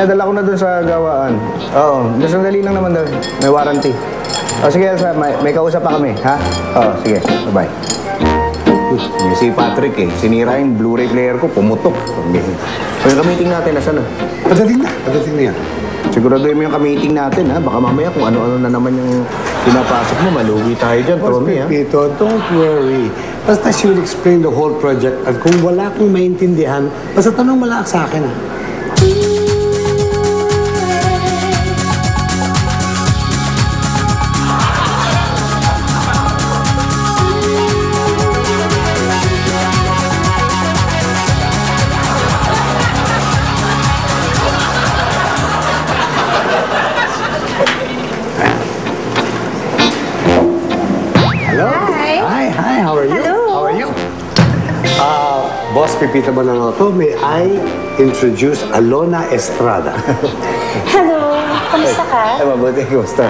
Pinadala ko na dun sa gawaan. Oo, sandali lang naman daw. May warranty. O sige, Elsa, may kausap pa kami, ha? Oo, sige. Bye-bye. Yung si Patrick eh, sinira yung Blu-ray player ko, pumutok. Yung ka-meeting natin, nasa na? Pagdating na yan. Siguraduhin mo yung ka-meeting natin, ha? Baka mamaya kung ano-ano na naman yung pinapasok mo, malugi tayo dyan, Tommy, ha? Pito, don't worry. Basta she will explain the whole project at kung wala kong maintindihan, basta tanong mo lang sa akin, ha? Boss Pipita Mananoto, may I introduce Alona Estrada. Hello! Kamusta ka? Ay, mabuti. Kumusta?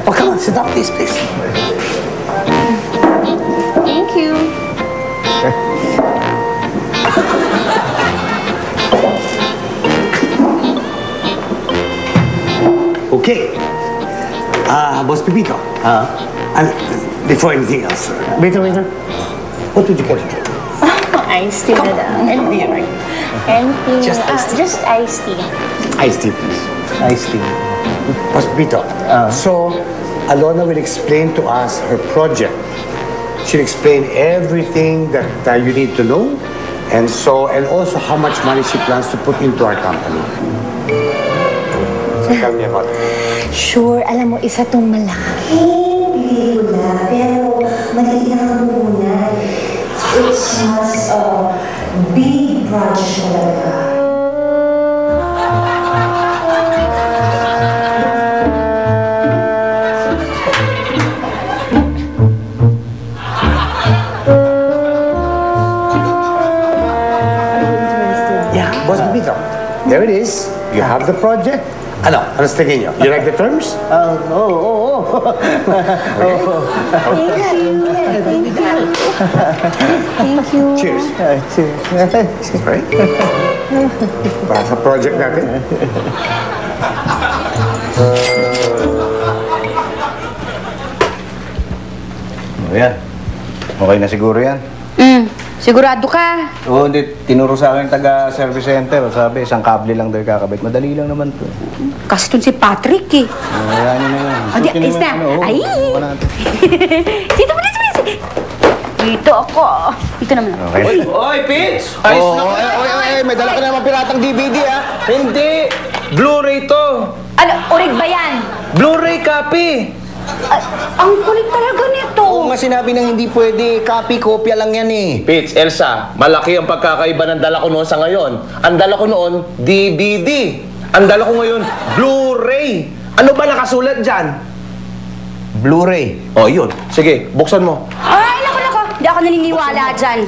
Oh, come on, sit down, please. Thank you. Okay. Boss Pipito. Before anything else, waiter. What would you care to drink? Iced tea na lang. Anything you like. Anything. Just iced tea. Just iced tea. Iced tea, please. Iced tea. Boss Pipito, so Alona will explain to us her project. She'll explain everything that you need to know, and also how much money she plans to put into our company. So tell me about it. Sure, alam mo, isa tong malaki. Pelikula, pero maliit na kabuunan. It's mas big project talaga. Yeah, Boss Pipito, there it is. You have the project. Ano tingin niyo? You like the terms? Thank you. Cheers. Right? Para sa project natin. Yan. Okay na siguro yan. Sigurado ka? Oo, hindi. Tinuro sa akin taga-service center. Sabi, isang kable lang daw kakabit. Madali lang naman to. Kasi itong si Patrick eh. Ayan yun na yan. Adi, ayos na. Ay! Dito mo, dito ako. Dito naman ako. Okay. Oy, Pitch! Ayos na ka! Oy, may dala ka naman piratang DVD, ha? Hindi! Blu-ray to! Ano, urig ba yan? Blu-ray copy! Ang kulit talaga nito. Oo nga sinabi nang hindi pwede. Copy, kopya lang yan eh. Pitch, Elsa, malaki ang pagkakaiba ng dala ko noon sa ngayon. Ang dala ko noon, DVD. Ang dala ko ngayon, Blu-ray. Ano ba nakasulat dyan? Blu-ray. Oh, yun. Sige, buksan mo. Ay, naku. Hindi ako naniniwala dyan.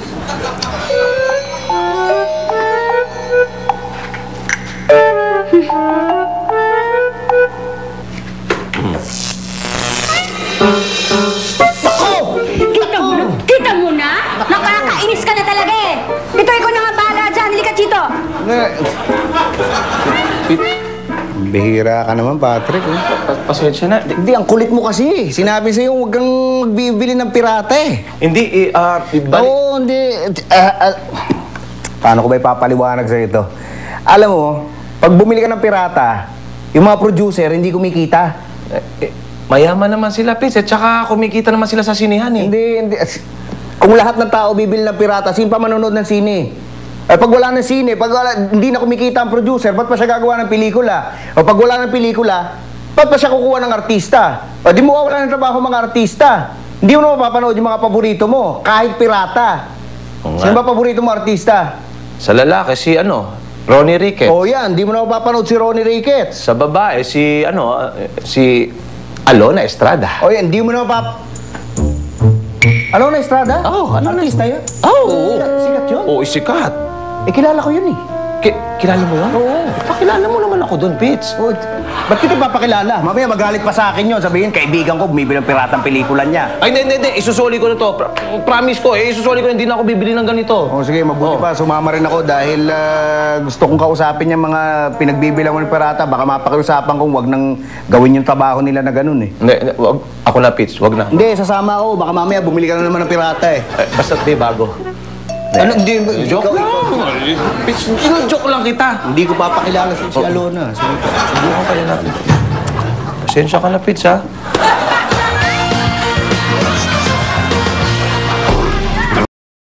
Kita mo na? Nakakainis ka na talaga eh. Ito, ikaw na nga bahala dyan. Halika, Chito. Bihira ka naman, Patrick. Eh. Pasensya na. Hindi, ang kulit mo kasi. Sinabi sa'yo, huwag kang magbibili ng pirata eh. Hindi, Oo, hindi. Paano ko ba ipapaliwanag sa'yo ito? Alam mo, pag bumili ka ng pirata, yung mga producer, hindi kumikita. mayaman naman sila, Pitch. At saka kumikita naman sila sa sinihan eh. Hindi. Kung lahat ng tao bibili ng pirata, sino pa manonood ng sine? Pag wala ng sine, hindi na kumikita ang producer, ba't pa siya gagawa ng pelikula? O pag wala ng pelikula, ba't pa siya kukuha ng artista? O di mo wala ng trabaho mga artista. Hindi mo na mapapanood yung mga paborito mo, kahit pirata. Sino ba paborito mo artista? Sa lalaki, si Ronnie Ricketts. O yan, hindi mo na mapapanood si Ronnie Ricketts. Sa babae, si Alona Estrada. O yan, hindi mo na Alona Estrada? Oo, Alona artista yun? Oo. Sikat yun? Oo, sikat. Kilala ko yun eh. Kilala mo yun? Oo. Pakilala mo naman ako doon, Pits. Oh, ba't kita papakilala? Mamaya magalit pa sa akin yun. Sabihin, kaibigan ko, bumibili ng piratang pelikula niya. Ay, hindi. Isusuli ko na to. Promise ko, isusuli ko na hindi na ako bibili ng ganito. O sige, mabuti pa. Sumama rin ako dahil gusto kong kausapin yung mga pinagbibilang mo ng pirata. Baka mapakiusapan kong wag nang gawin yung trabaho nila na ganun eh. Hindi, wag. Ako na, Pits. Wag na. Hindi, sasama ako. Baka mamaya bumili ka na naman ng pirata eh. Basta't may bago. Ano, hindi, Joke ikaw- lang. Pits, joke lang kita. Hindi ko papakilala si Alona. Sige. Subukan kaya natin. Pasensya ka na, Pits, ha?